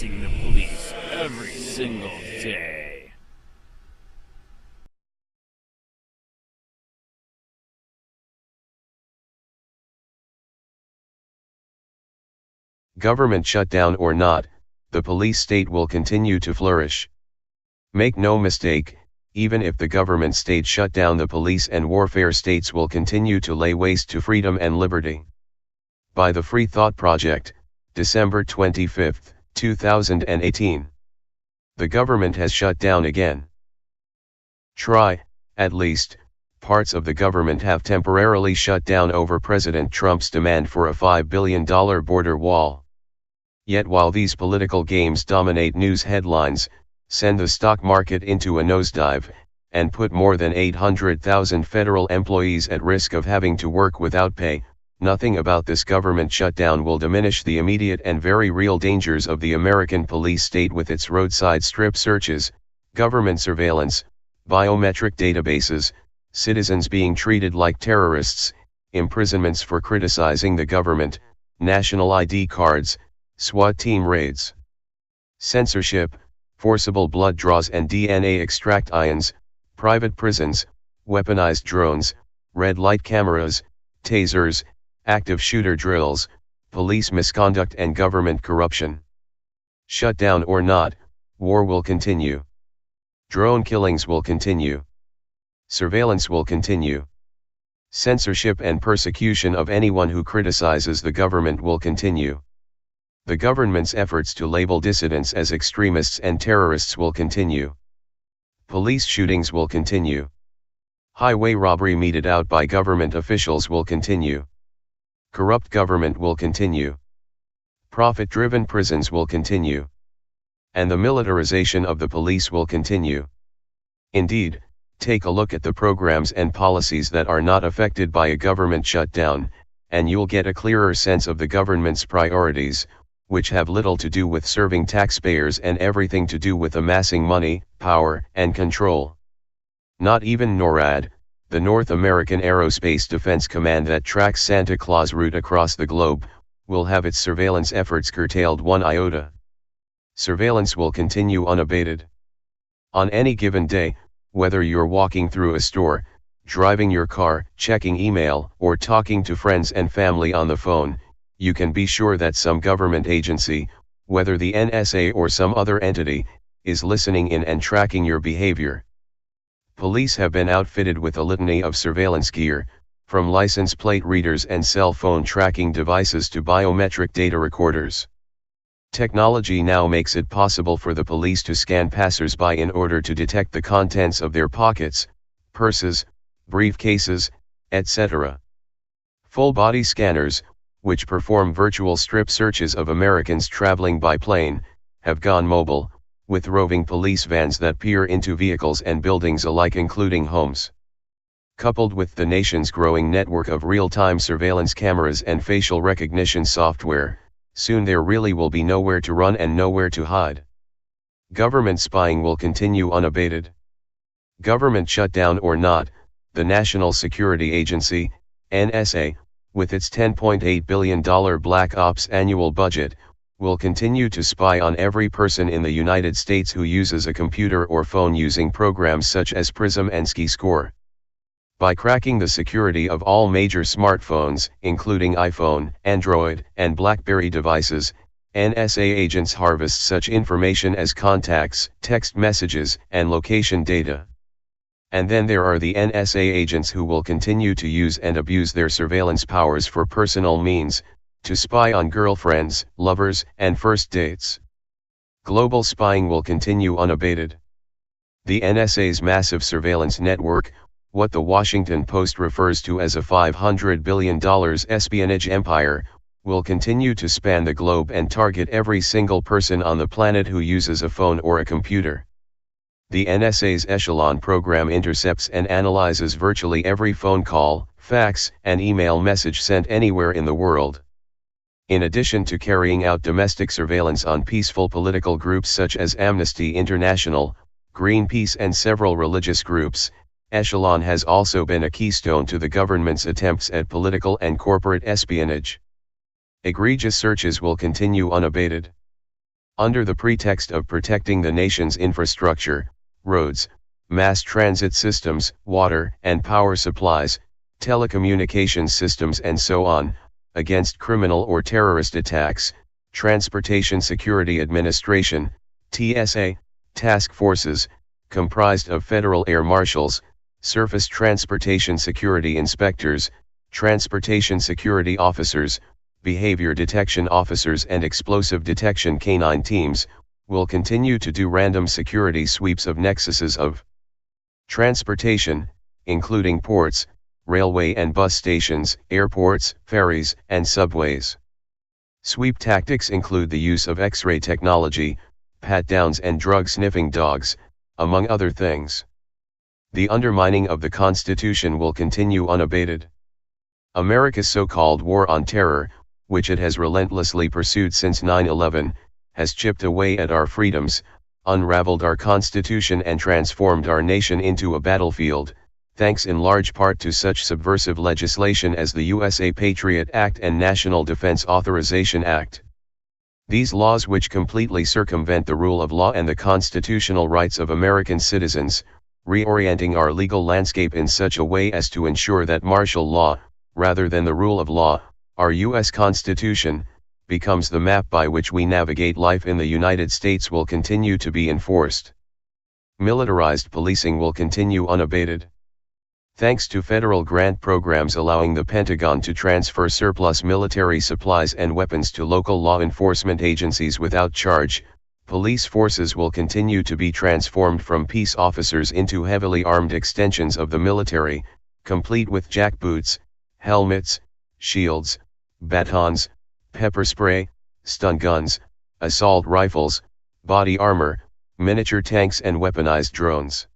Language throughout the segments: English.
facing the police every single day. Government shutdown or not, the police state will continue to flourish. Make no mistake, even if the government state shut down, the police and warfare states will continue to lay waste to freedom and liberty. By the Free Thought Project, December 25, 2018. The government has shut down again. At least, parts of the government have temporarily shut down over President Trump's demand for a $5 billion border wall. Yet while these political games dominate news headlines, send the stock market into a nosedive, and put more than 800,000 federal employees at risk of having to work without pay, nothing about this government shutdown will diminish the immediate and very real dangers of the American police state with its roadside strip searches, government surveillance, biometric databases, citizens being treated like terrorists, imprisonments for criticizing the government, national ID cards, SWAT team raids, censorship, forcible blood draws and DNA extractions, private prisons, weaponized drones, red light cameras, tasers, active shooter drills, police misconduct and government corruption. Shutdown or not, war will continue. Drone killings will continue. Surveillance will continue. Censorship and persecution of anyone who criticizes the government will continue. The government's efforts to label dissidents as extremists and terrorists will continue. Police shootings will continue. Highway robbery meted out by government officials will continue. Corrupt government will continue. Profit-driven prisons will continue. And the militarization of the police will continue. Indeed, take a look at the programs and policies that are not affected by a government shutdown, and you'll get a clearer sense of the government's priorities, which have little to do with serving taxpayers and everything to do with amassing money, power, and control. Not even NORAD, the North American Aerospace Defense Command that tracks Santa Claus route across the globe, will have its surveillance efforts curtailed one iota. Surveillance will continue unabated. On any given day, whether you're walking through a store, driving your car, checking email, or talking to friends and family on the phone, you can be sure that some government agency, whether the NSA or some other entity, is listening in and tracking your behavior. Police have been outfitted with a litany of surveillance gear, from license plate readers and cell phone tracking devices to biometric data recorders. Technology now makes it possible for the police to scan passers-by in order to detect the contents of their pockets, purses, briefcases, etc. Full-body scanners, which perform virtual strip searches of Americans traveling by plane, have gone mobile, with roving police vans that peer into vehicles and buildings alike including homes. Coupled with the nation's growing network of real-time surveillance cameras and facial recognition software, soon there really will be nowhere to run and nowhere to hide. Government spying will continue unabated. Government shutdown or not, the National Security Agency, NSA, with its $10.8 billion Black Ops annual budget, will continue to spy on every person in the United States who uses a computer or phone using programs such as PRISM and SkyScore. By cracking the security of all major smartphones, including iPhone, Android, and BlackBerry devices, NSA agents harvest such information as contacts, text messages, and location data. And then there are the NSA agents who will continue to use and abuse their surveillance powers for personal means, to spy on girlfriends, lovers, and first dates. Global spying will continue unabated. The NSA's massive surveillance network, what the Washington Post refers to as a $500 billion espionage empire, will continue to span the globe and target every single person on the planet who uses a phone or a computer. The NSA's Echelon program intercepts and analyzes virtually every phone call, fax, and email message sent anywhere in the world. In addition to carrying out domestic surveillance on peaceful political groups such as Amnesty International, Greenpeace and several religious groups, Echelon has also been a keystone to the government's attempts at political and corporate espionage. Egregious searches will continue unabated. Under the pretext of protecting the nation's infrastructure, roads, mass transit systems, water and power supplies, telecommunications systems and so on, against criminal or terrorist attacks, Transportation Security Administration, TSA, task forces, comprised of federal air marshals, surface transportation security inspectors, transportation security officers, behavior detection officers and explosive detection canine teams, will continue to do random security sweeps of nexuses of transportation, including ports, railway and bus stations, airports, ferries, and subways. Sweep tactics include the use of X-ray technology, pat-downs and drug-sniffing dogs, among other things. The undermining of the Constitution will continue unabated. America's so-called war on terror, which it has relentlessly pursued since 9/11, has chipped away at our freedoms, unraveled our Constitution and transformed our nation into a battlefield, thanks in large part to such subversive legislation as the USA Patriot Act and National Defense Authorization Act. These laws, which completely circumvent the rule of law and the constitutional rights of American citizens, reorienting our legal landscape in such a way as to ensure that martial law, rather than the rule of law, our U.S. Constitution, becomes the map by which we navigate life in the United States, will continue to be enforced. Militarized policing will continue unabated. Thanks to federal grant programs allowing the Pentagon to transfer surplus military supplies and weapons to local law enforcement agencies without charge, police forces will continue to be transformed from peace officers into heavily armed extensions of the military, complete with jackboots, helmets, shields, batons, pepper spray, stun guns, assault rifles, body armor, miniature tanks and weaponized drones.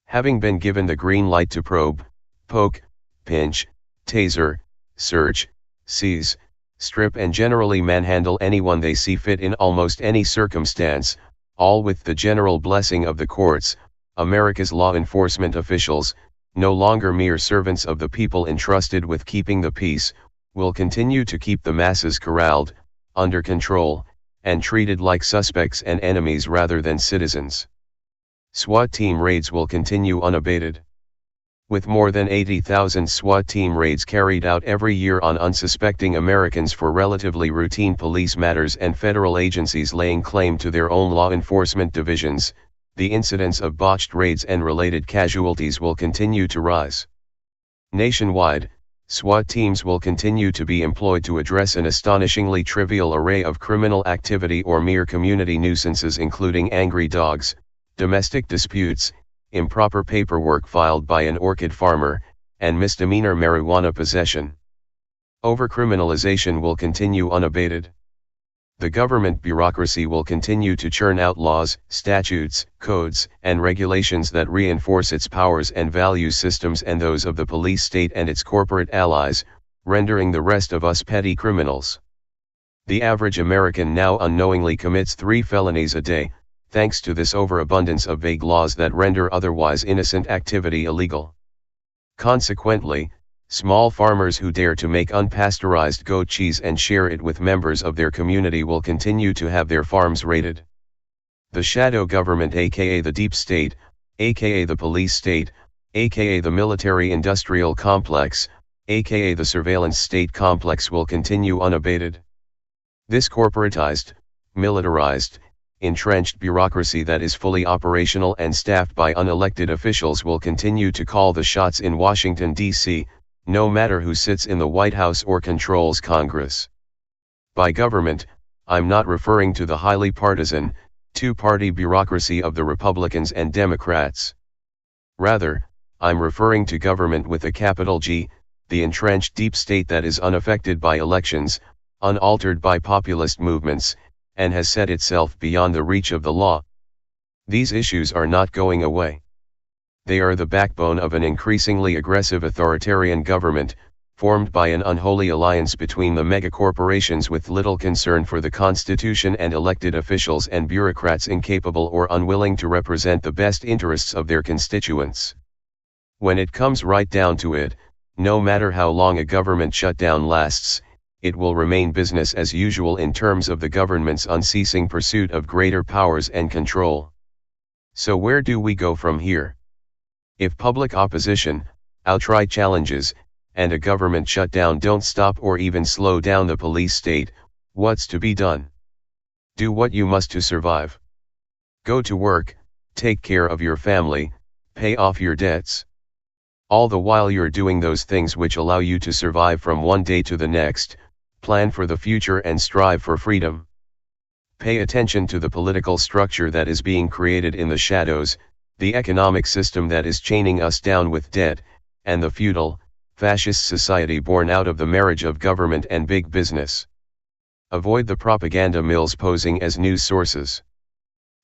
Having been given the green light to probe, poke, pinch, taser, search, seize, strip and generally manhandle anyone they see fit in almost any circumstance, all with the general blessing of the courts, America's law enforcement officials, no longer mere servants of the people entrusted with keeping the peace, will continue to keep the masses corralled, under control, and treated like suspects and enemies rather than citizens. SWAT team raids will continue unabated. With more than 80,000 SWAT team raids carried out every year on unsuspecting Americans for relatively routine police matters and federal agencies laying claim to their own law enforcement divisions, the incidence of botched raids and related casualties will continue to rise. Nationwide, SWAT teams will continue to be employed to address an astonishingly trivial array of criminal activity or mere community nuisances, including angry dogs, domestic disputes, improper paperwork filed by an orchid farmer, and misdemeanor marijuana possession. Overcriminalization will continue unabated. The government bureaucracy will continue to churn out laws, statutes, codes, and regulations that reinforce its powers and value systems and those of the police state and its corporate allies, rendering the rest of us petty criminals. The average American now unknowingly commits 3 felonies a day, thanks to this overabundance of vague laws that render otherwise innocent activity illegal. Consequently, small farmers who dare to make unpasteurized goat cheese and share it with members of their community will continue to have their farms raided. The shadow government, aka the deep state, aka the police state, aka the military-industrial complex, aka the surveillance state complex, will continue unabated. This corporatized, militarized, entrenched bureaucracy that is fully operational and staffed by unelected officials will continue to call the shots in Washington, D.C., no matter who sits in the White House or controls Congress. By government, I'm not referring to the highly partisan, two-party bureaucracy of the Republicans and Democrats. Rather, I'm referring to government with a capital G, the entrenched deep state that is unaffected by elections, unaltered by populist movements, and has set itself beyond the reach of the law. These issues are not going away. They are the backbone of an increasingly aggressive authoritarian government, formed by an unholy alliance between the megacorporations with little concern for the Constitution and elected officials and bureaucrats incapable or unwilling to represent the best interests of their constituents. When it comes right down to it, no matter how long a government shutdown lasts, it will remain business as usual in terms of the government's unceasing pursuit of greater powers and control. So where do we go from here? If public opposition, outright challenges, and a government shutdown don't stop or even slow down the police state, what's to be done? Do what you must to survive. Go to work, take care of your family, pay off your debts. All the while you're doing those things which allow you to survive from one day to the next, plan for the future and strive for freedom. Pay attention to the political structure that is being created in the shadows, the economic system that is chaining us down with debt, and the feudal, fascist society born out of the marriage of government and big business. Avoid the propaganda mills posing as news sources.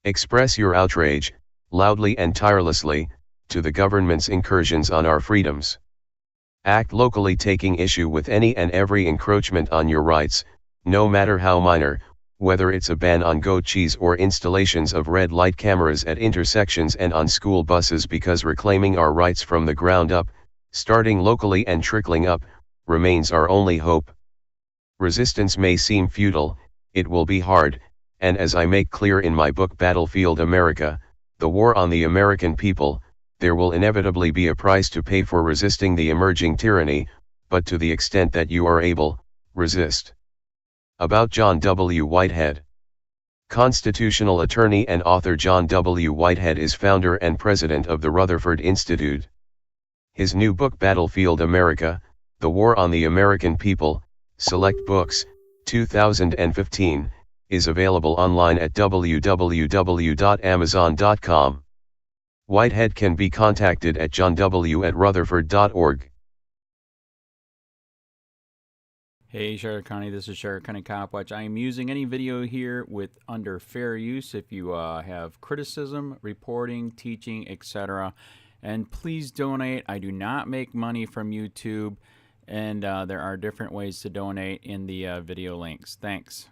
Express your outrage, loudly and tirelessly, to the government's incursions on our freedoms. Act locally, taking issue with any and every encroachment on your rights, no matter how minor, whether it's a ban on goat cheese or installations of red light cameras at intersections and on school buses, because reclaiming our rights from the ground up, starting locally and trickling up, remains our only hope. Resistance may seem futile, it will be hard, and as I make clear in my book Battlefield America, The War on the American People, there will inevitably be a price to pay for resisting the emerging tyranny, but to the extent that you are able, resist. About John W. Whitehead. Constitutional attorney and author John W. Whitehead is founder and president of the Rutherford Institute. His new book Battlefield America, The War on the American People, Select Books, 2015, is available online at www.amazon.com. Whitehead can be contacted at johnw@rutherford.org. Hey Charlotte County, this is Charlotte County COPWATCH. I am using any video here with under fair use if you have criticism, reporting, teaching, etc. And please donate. I do not make money from YouTube, and there are different ways to donate in the video links. Thanks.